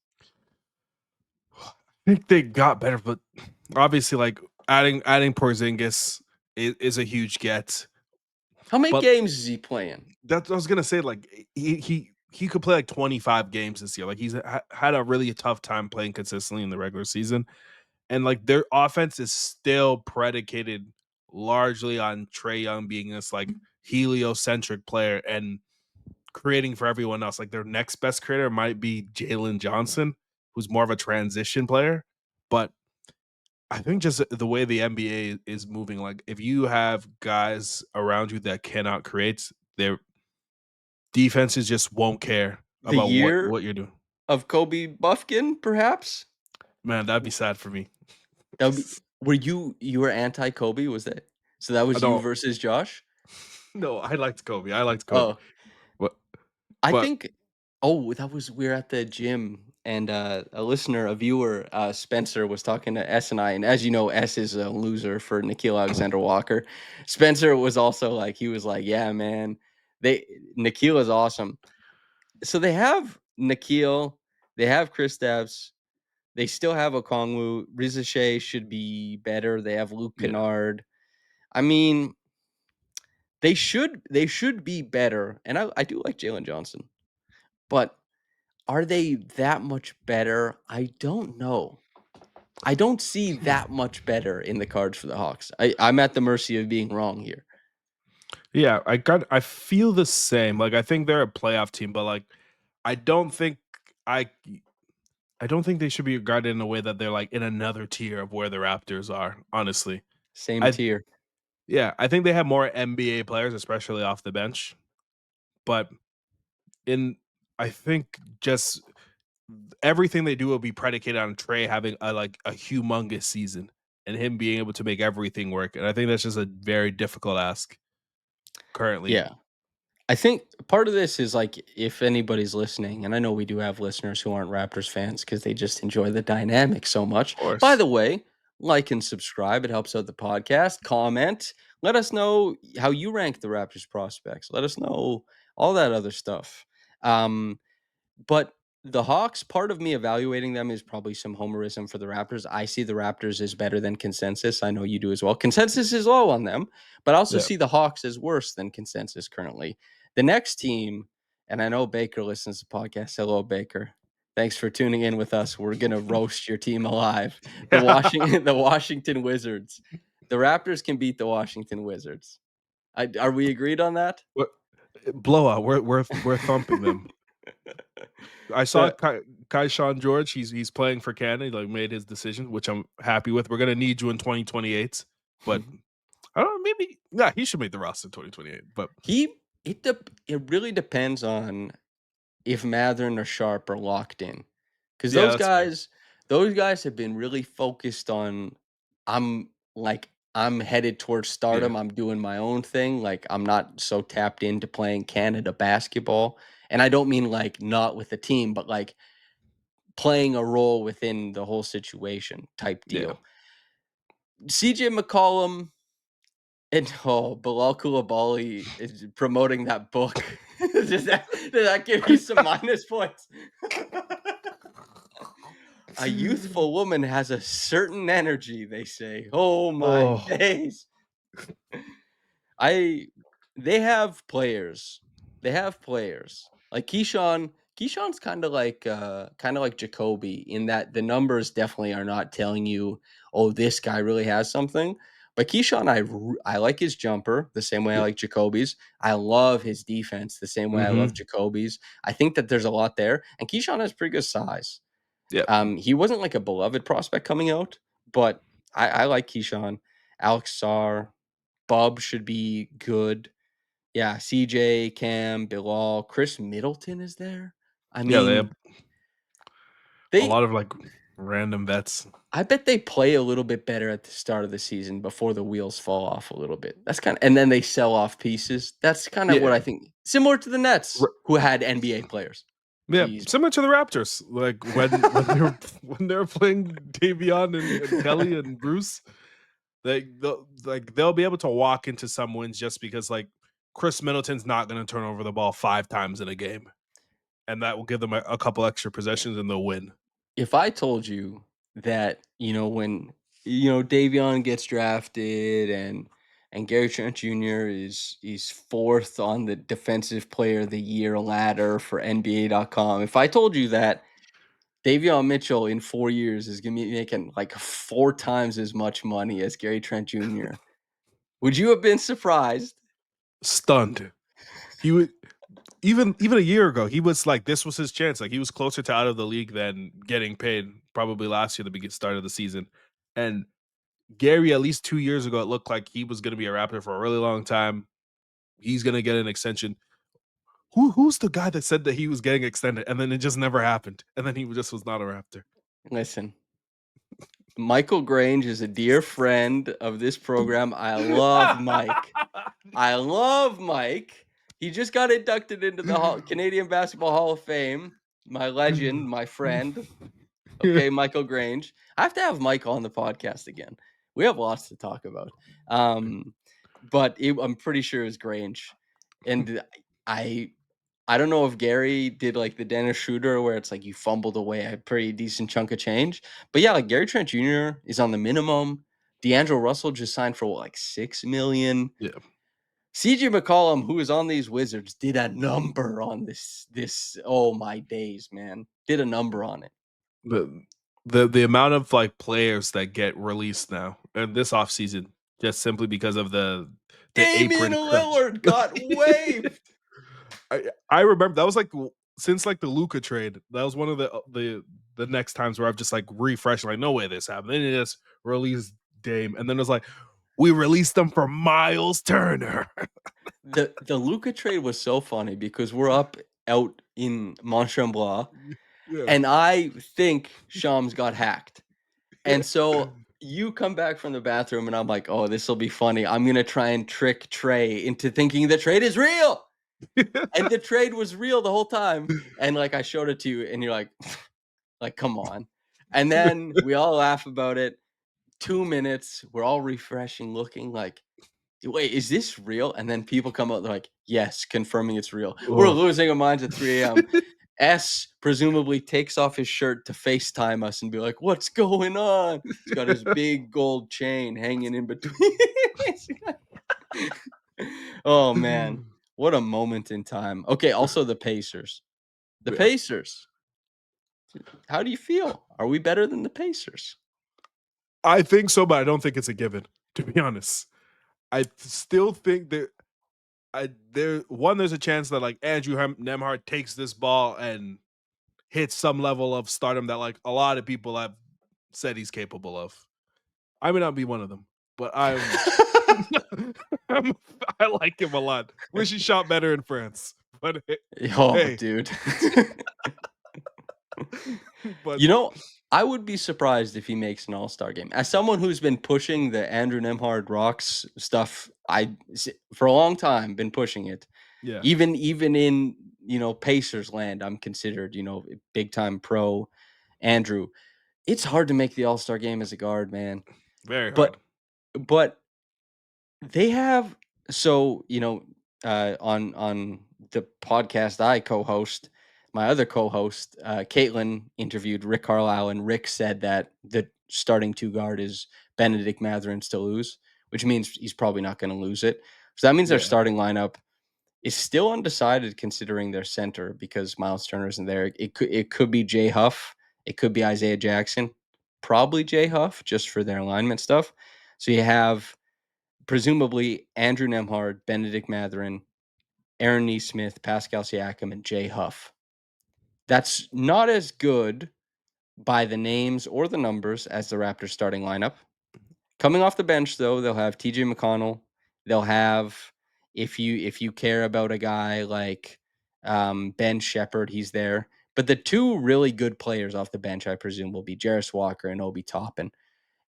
I think they got better, but obviously, like adding Porzingis is a huge get. How many But games is he playing? that's what I was gonna say. Like he could play like 25 games this year. Like he's had a really tough time playing consistently in the regular season, and like their offense is still predicated largely on Trey Young being this like heliocentric player and creating for everyone else. Like their next best creator might be Jalen Johnson, who's more of a transition player, but I think just the way the NBA is moving, like if you have guys around you that cannot create, their defenses just won't care The about year what you're doing. of Kobe Buffkin, perhaps? Man, that'd be sad for me. That would be were you were anti Kobe, was that so that I was you don't. versus Josh? No, I liked Kobe. I liked Kobe. Oh, But I but think oh, that was we're at the gym. and a listener, a viewer, Spencer, was talking to S and I, and as you know, S is a loser for Nikhil Alexander Walker. Spencer was also like, he was like, yeah, man, Nikhil is awesome. So they have Nikhil, they have Kristaps, they still have Okongwu. Rizache should be better. They have Luke Yeah. Kennard. I mean, they should be better, and I do like Jalen Johnson, but are they that much better? I don't know. I don't see that much better in the cards for the Hawks. I'm at the mercy of being wrong here. Yeah, I feel the same. Like I think they're a playoff team, but like I don't think I I don't think they should be regarded in a way that they're like in another tier of where the Raptors are, honestly. Same I tier. Yeah, I think they have more NBA players, especially off the bench. But in I think just everything they do will be predicated on Trey having a humongous season and him being able to make everything work. And I think that's just a very difficult ask currently. Yeah. I think part of this is like if anybody's listening, and I know we do have listeners who aren't Raptors fans because they just enjoy the dynamic so much. Of By course. the way, like and subscribe. It helps out the podcast. Comment. Let us know how you rank the Raptors prospects. Let us know all that other stuff. Um, But the Hawks, part of me evaluating them is probably some homerism for the Raptors. I see the Raptors as better than consensus. I know you do as well. Consensus is low on them, but I also Yeah. see the Hawks as worse than consensus currently. The next team, and I know Baker listens to the podcast. Hello, Baker. Thanks for tuning in with us. We're gonna roast your team alive. The Washington, the Washington Wizards. The Raptors can beat the Washington Wizards. Are we agreed on that? What blowout. We're thumping them. I saw The Kai Sean George. He's playing for Canada. He like made his decision, which I'm happy with. We're gonna need you in 2028, but I don't know. Maybe yeah, he should make the roster in 2028. But it really depends on if Matherin or Sharp are locked in, because yeah, that's fair. those guys have been really focused on. I'm I'm headed towards Yeah, stardom. I'm doing my own thing. Like I'm not so tapped into playing Canada basketball, and I don't mean like not with the team, but like playing a role within the whole situation type yeah. deal. CJ McCollum and Bilal Coulibaly is promoting that book. Does that give you some minus points? A youthful woman has a certain energy, they say. Oh my Oh, days. I they have players. They have players. Like Keyshawn's kind of like Jacoby in that the numbers definitely are not telling you, oh, this guy really has something. But Keyshawn, I like his jumper the same way I yeah. like Jacoby's. I love his defense the same way I love Mhm. Jacoby's. I think that there's a lot there, and Keyshawn has pretty good size. Yeah. He wasn't like a beloved prospect coming out, but I like Keyshawn. Alex Sarr, Bub should be good. Yeah, CJ, Cam, Bilal, Chris Middleton is there. I Yeah, they have mean, a they lot of like random vets. I bet they play a little bit better at the start of the season before the wheels fall off a little bit. That's kind of, and then they sell off pieces. That's kind of what Yeah. I think. Similar to the Nets, R- who had NBA players. Yeah, Jeez, similar to the Raptors. Like when they were playing Davion and Kelly and Bruce, they'll be able to walk into some wins just because like Chris Middleton's not going to turn over the ball 5 times in a game, and that will give them a couple extra possessions and they'll win. if I told you that, when Davion gets drafted and Gary Trent Jr. is fourth on the defensive player of the year ladder for NBA.com. If I told you that Davion Mitchell in 4 years is gonna be making like 4 times as much money as Gary Trent Jr., would you have been surprised? Stunned. He would even a year ago, he was like this was his chance. Like he was closer to out of the league than getting paid probably last year, the beginning start of the season. And Gary, at least 2 years ago, it looked like he was going to be a Raptor for a really long time. He's going to get an extension. Who's the guy that said that he was getting extended and then it just never happened and then he just was not a Raptor? Listen, Michael Grange is a dear friend of this program. I love Mike. I love Mike. He just got inducted into the Canadian Basketball Hall of Fame. my legend, my friend. Okay, Michael Grange. I have to have Mike on the podcast again. We have lots to talk about. But I'm pretty sure it was Grange, and I I don't know if Gary did like the Dennis Schroeder where it's like you fumbled away a pretty decent chunk of change. But yeah, like Gary Trent Jr. is on the minimum. D'Angelo Russell just signed for what, like 6 million. Yeah. CJ McCollum, who is on these Wizards, did a number on this. Oh my days, man! Did a number on it. The amount of like players that get released now and this offseason just simply because of the Damian apron crunch. Lillard got waived. I remember that was like since like the Luca trade. That was one of the next times where I've just like refreshed, like, no way this happened. Then it just released Dame, and then it was like, we released them for Miles Turner. The Luca trade was so funny because we're up out in Mont Tremblant, Yeah. and I think Shams got hacked. And so you come back from the bathroom, and I'm like, "Oh, this will be funny. I'm gonna try and trick Trey into thinking the trade is real." And the trade was real the whole time. And like I showed it to you, and you're like, come on. And then we all laugh about it. 2 minutes, we're all refreshing, looking like, wait, is this real? And then people come out, they're like, yes, confirming it's real. We're Oh. losing our minds at 3 a.m. S presumably takes off his shirt to FaceTime us and be like, what's going on? He's got his big gold chain hanging in between. Oh man, what a moment in time. Okay, also the Pacers. The Yeah. Pacers. How do you feel? Are we better than the Pacers? I think so, but I don't think it's a given, to be honest. I still think that there's a chance that like Andrew Nemhard takes this ball and hits some level of stardom that like a lot of people have said he's capable of. I may not be one of them, but I'm I like him a lot. Wish he shot better in France, but Oh, hey, dude. but You know, I would be surprised if he makes an All-Star game. As someone who's been pushing the Andrew Nemhard Rocks stuff, for a long time been pushing it. yeah, Even in, Pacers land, I'm considered, big time pro Andrew. It's hard to make the All-Star game as a guard, man. very hard. But but they have so, on the podcast I co-host, my other co-host, Caitlin interviewed Rick Carlisle, and Rick said that the starting two guard is Benedict Mathurin to lose, which means he's probably not going to lose it. So that means their Yeah, starting lineup is still undecided considering their center because Miles Turner isn't there. It could be Jay Huff, it could be Isaiah Jackson, probably Jay Huff just for their alignment stuff. So you have presumably Andrew Nemhard, Benedict Mathurin, Aaron Neesmith, Pascal Siakam, and Jay Huff. That's not as good by the names or the numbers as the Raptors starting lineup. Coming off the bench, though, they'll have TJ McConnell. They'll have, if you care about a guy like Ben Shepherd, he's there. But the two really good players off the bench, I presume, will be Jarris Walker and Obi Toppin.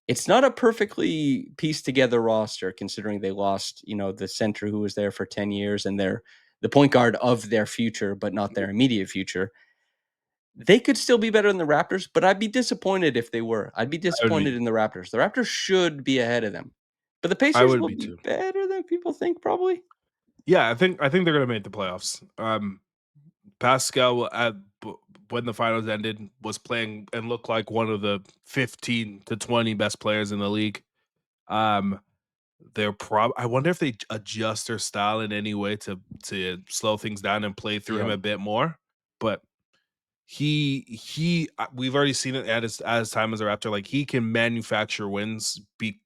It's not a perfectly pieced together roster considering they lost, the center who was there for 10 years and they're the point guard of their future, but not their immediate future. They could still be better than the Raptors, but I'd be disappointed if they were. I'd be I would disappointed be. in the Raptors. The Raptors should be ahead of them. But the I Pacers would will be be too. better than people think, probably. Yeah, I think they're gonna make the playoffs. Pascal when the finals ended was playing and looked like one of the 15 to 20 best players in the league. Um, I wonder if they adjust their style in any way to slow things down and play through him Yeah. a bit more. But we've already seen it at his time as a Raptor. Like he can manufacture wins.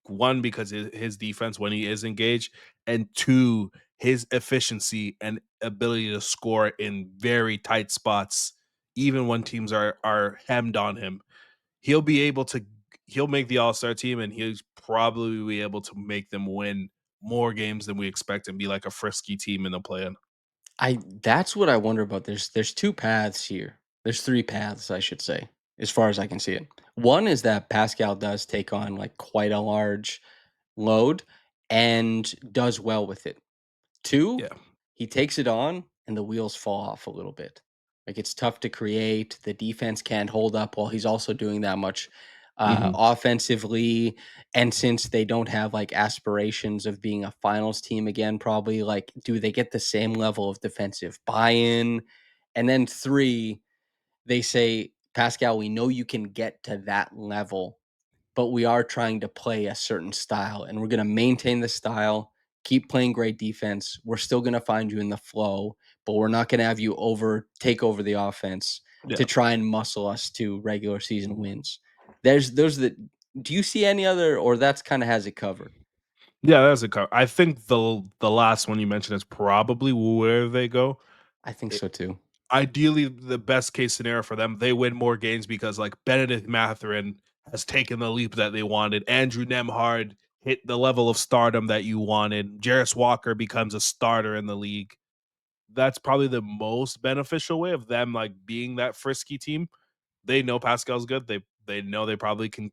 One because his defense when he is engaged, and two his efficiency and ability to score in very tight spots, even when teams are hemmed on him. He'll be able to. He'll make the All Star team, and he'll probably be able to make them win more games than we expect and be like a frisky team in the play-in. That's what I wonder about. There's two paths here. There's three paths, I should say, as far as I can see it. One is that Pascal does take on like quite a large load and does well with it. Two, Yeah. he takes it on and the wheels fall off a little bit. Like, it's tough to create. The defense can't hold up while he's also doing that much Mhm. offensively. And since they don't have like aspirations of being a finals team again, probably like, do they get the same level of defensive buy-in? And then three, they say, Pascal, we know you can get to that level, but we are trying to play a certain style and we're going to maintain the style, keep playing great defense. We're still going to find you in the flow, but we're not going to have you take over the offense Yeah. to try and muscle us to regular season wins. There's the Do you see any other, or that's kind of has it covered? Yeah, that's a I think the last one you mentioned is probably where they go. I think I so too. Ideally, the best case scenario for them, they win more games because, like, Benedict Mathurin has taken the leap that they wanted. Andrew Nemhard hit the level of stardom that you wanted. Jarris Walker becomes a starter in the league. That's probably the most beneficial way of them, like, being that frisky team. They know Pascal's good. They know they probably can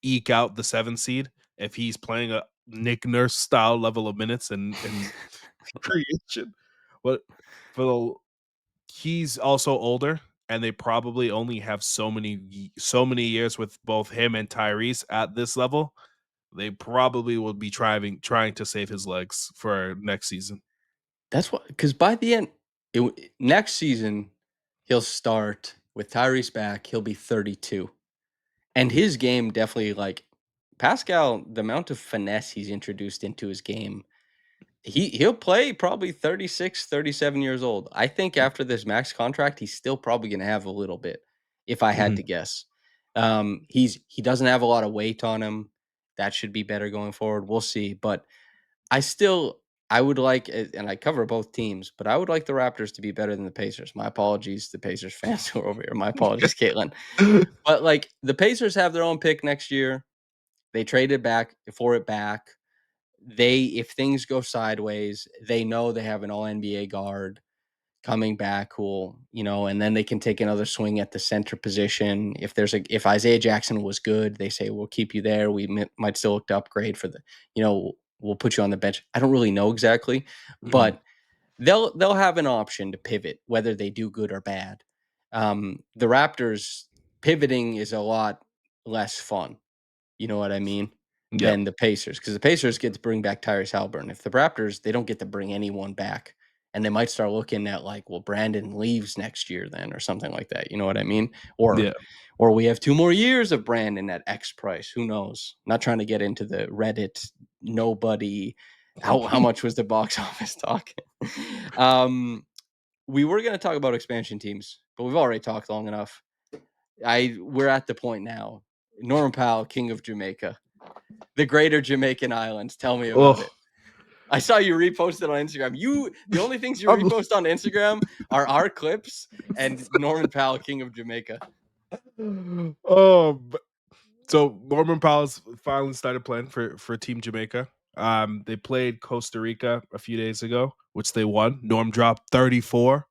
eke out the 7 seed if he's playing a Nick Nurse style level of minutes and creation. But for the he's also older, and they probably only have so many years with both him and Tyrese at this level. They probably will be trying to save his legs for next season. That's what, because by the end, next season, he'll start with Tyrese back. He'll be 32. And his game definitely, like, Pascal, the amount of finesse he's introduced into his game, he'll play probably 36, 37 years old. I think after this max contract, he's still probably gonna have a little bit, if I had Mhm. to guess. He doesn't have a lot of weight on him. That should be better going forward. We'll see. But I would like it, and I cover both teams, but I would like the Raptors to be better than the Pacers. My apologies to Pacers fans who are over here. My apologies, Caitlin. But, like, the Pacers have their own pick next year. They traded back for it back. If things go sideways, they know they have an all NBA guard coming back who'll, and then they can take another swing at the center position. If Isaiah Jackson was good, they say, we'll keep you there. We might still look to upgrade we'll put you on the bench. I don't really know exactly, Mhm. but they'll have an option to pivot, whether they do good or bad. The Raptors pivoting is a lot less fun, you know what I mean, Yep. than the Pacers, because the Pacers get to bring back Tyrese Haliburton. If the Raptors, they don't get to bring anyone back, and they might start looking at, like, well, Brandon leaves next year then, or something like that. You know what I mean? Or Yeah. or we have 2 more years of Brandon at X price. Who knows? Not trying to get into the Reddit nobody. How much was the box office talk? um, we were going to talk about expansion teams, but we've already talked long enough. We're at the point now. Norman Powell, king of Jamaica, the greater Jamaican islands. Tell me about Oh, it. I saw you repost it on Instagram. The only things you I'm repost on Instagram are our clips and Norman Powell, king of Jamaica. oh, so Norman Powell's finally started playing for Team Jamaica. They played Costa Rica a few days ago, which they won. Norm dropped 34.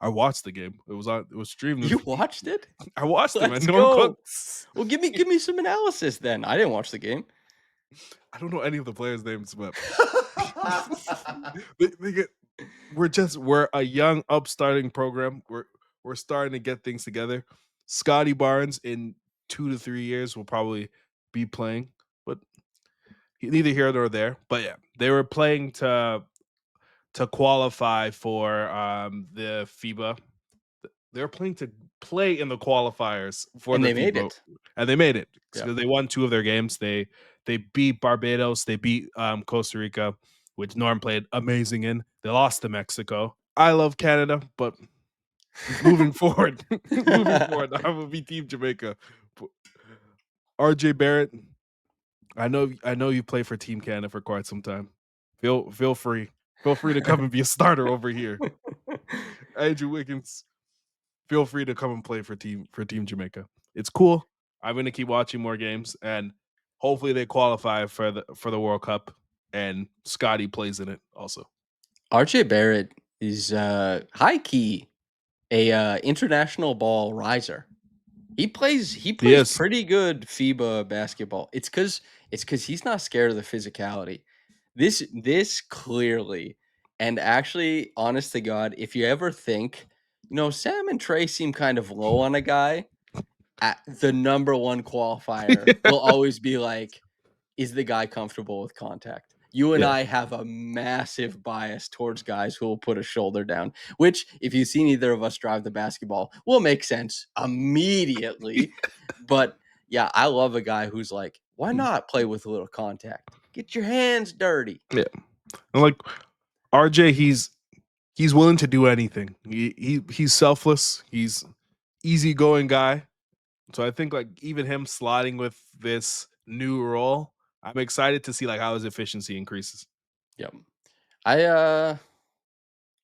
I watched the game. It was streamed You with me. watched it? I watched him and Let's Norm go. Cooks. Well, give me some analysis then. I didn't watch the game. I don't know any of the players' names, but they get we're a young upstarting program. We're starting to get things together. Scotty Barnes in 2 to 3 years will probably be playing, but neither here nor there. But yeah, they were playing to qualify for the FIBA. They were playing to play in the qualifiers for And the they made FIBA, it. and they made it Yeah. because they won 2 of their games. They beat Barbados. They beat Costa Rica, which Norm played amazing in. They lost to Mexico. I love Canada, but moving forward, moving forward, I will be Team Jamaica. RJ Barrett, I know you play for Team Canada for quite some time. Feel free. Feel free to come and be a starter over here. Andrew Wiggins, feel free to come and play for Team Jamaica. It's cool. I'm gonna keep watching more games, and hopefully they qualify for the World Cup. And Scotty plays in it also. RJ Barrett is high key a international ball riser. He plays Yes, pretty good FIBA basketball. It's cuz he's not scared of the physicality. This clearly, and actually, honest to God, if you ever think Sam and Trey seem kind of low on a guy. The number one qualifier will always be like, is the guy comfortable with contact? You and Yeah. I have a massive bias towards guys who will put a shoulder down, which, if you've seen either of us drive the basketball, will make sense immediately. But yeah, I love a guy who's like, why not play with a little contact? Get your hands dirty. Yeah. And like RJ, he's willing to do anything. He's selfless. He's easygoing guy. So I think like even him sliding with this new role, I'm excited to see like how his efficiency increases. Yep. I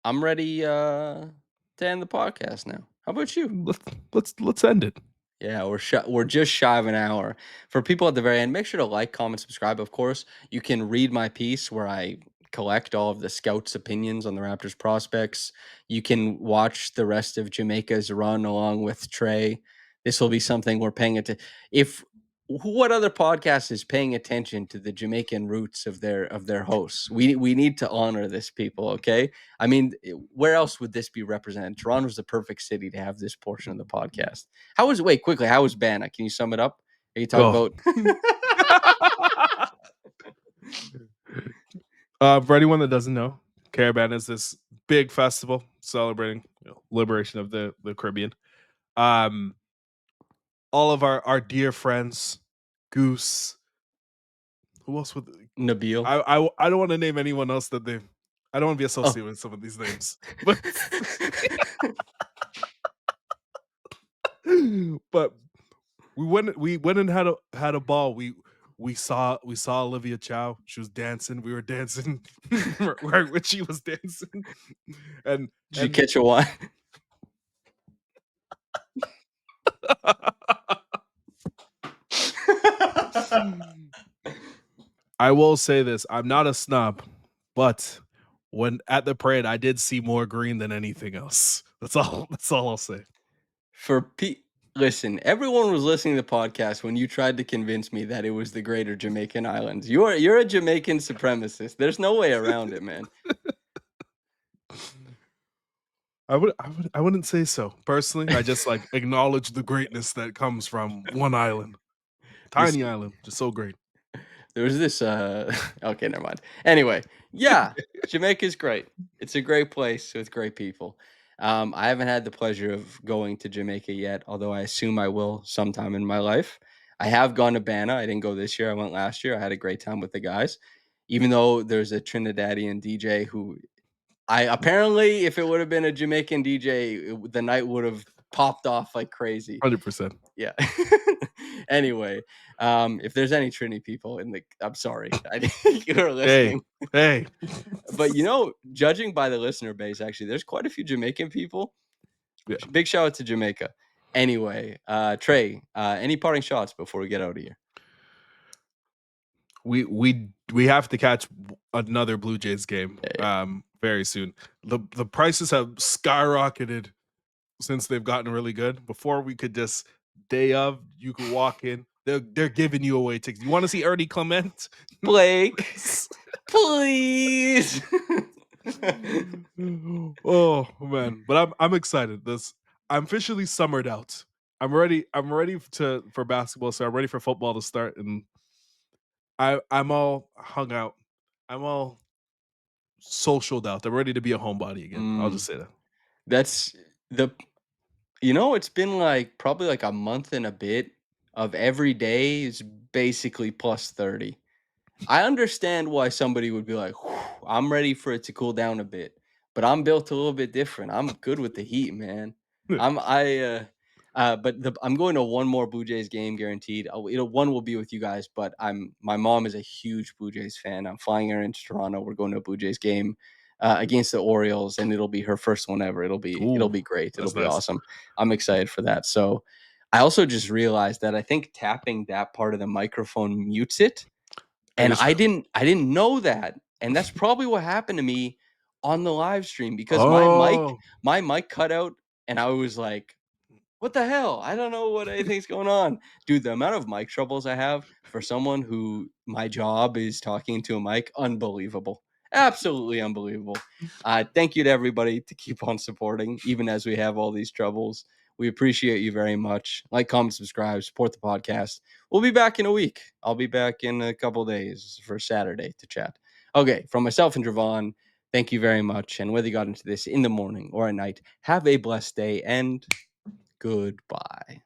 I'm ready to end the podcast now. How about you? Let's end it. Yeah, we're just shy of an hour. For people at the very end, make sure to like, comment, subscribe. Of course, you can read my piece where I collect all of the scouts' opinions on the Raptors prospects. You can watch the rest of Jamaica's run along with Trey. This will be something we're paying attention. If what other podcast is paying attention to the Jamaican roots of their hosts? We need to honor this, people. Okay, I mean, where else would this be represented? Toronto's the perfect city to have this portion of the podcast. How was Banna? Can you sum it up? Are you talking Oh. about For anyone that doesn't know, Caravan is this big festival celebrating liberation of the Caribbean. Um, all of our dear friends, Goose. Who else would Nabil? I don't want to name anyone else that they. I don't want to be associated with some of these names, but but we went and had a ball. We saw Olivia Chow. She was dancing. We were dancing right when she was dancing, and Did you catch a wine? I will say this: I'm not a snob, but when at the parade, I did see more green than anything else. That's all. That's all I'll say. Listen, everyone was listening to the podcast when you tried to convince me that it was the Greater Jamaican Islands. You're a Jamaican supremacist. There's no way around it, man. I wouldn't say so. Personally, I just like acknowledge the greatness that comes from one island. This Tiny island, just so great. There was this okay, never mind. Anyway, yeah, Jamaica's great. It's a great place with great people. I haven't had the pleasure of going to Jamaica yet, although I assume I will sometime in my life. I have gone to Banna. I didn't go this year. I went last year. I had a great time with the guys. Even though there's a Trinidadian DJ who I apparently, if it would have been a Jamaican DJ, the night would have popped off like crazy. 100%. Yeah. Anyway, if there's any Trini people I'm sorry, I think you're listening. Hey. But judging by the listener base, actually, there's quite a few Jamaican people. Yeah. Big shout out to Jamaica. Anyway, Trey, any parting shots before we get out of here? We have to catch another Blue Jays game very soon. The prices have skyrocketed since they've gotten really good. Before we could just day of, you could walk in. They're giving you away tickets. You want to see Ernie Clement? Blake, please. Oh man, but I'm excited. I'm officially summered out. I'm ready for basketball, so I'm ready for football to start, and I'm all hung out. I'm all socialed out. I'm ready to be a homebody again. I'll just say that. That's the it's been probably like a month and a bit of every day is basically plus 30. I understand why somebody would be like, I'm ready for it to cool down a bit, but I'm built a little bit different. I'm good with the heat, man. I'm going to one more Blue Jays game guaranteed. One will be with you guys, but my mom is a huge Blue Jays fan. I'm flying her into Toronto. We're going to a Blue Jays game against the Orioles, and it'll be her first one ever. It'll be great. It'll be awesome. I'm excited for that. So I also just realized that I think tapping that part of the microphone mutes it. And I didn't know that. And that's probably what happened to me on the live stream because my mic cut out and I was like, what the hell? I don't know what anything's going on. Dude, the amount of mic troubles I have for someone who my job is talking to a mic, unbelievable. Absolutely unbelievable. Thank you to everybody to keep on supporting, even as we have all these troubles. We appreciate you very much. Like, comment, subscribe, support the podcast. We'll be back in a week. I'll be back in a couple days for Saturday to chat. Okay, from myself and Trevon, thank you very much. And whether you got into this in the morning or at night, have a blessed day and goodbye.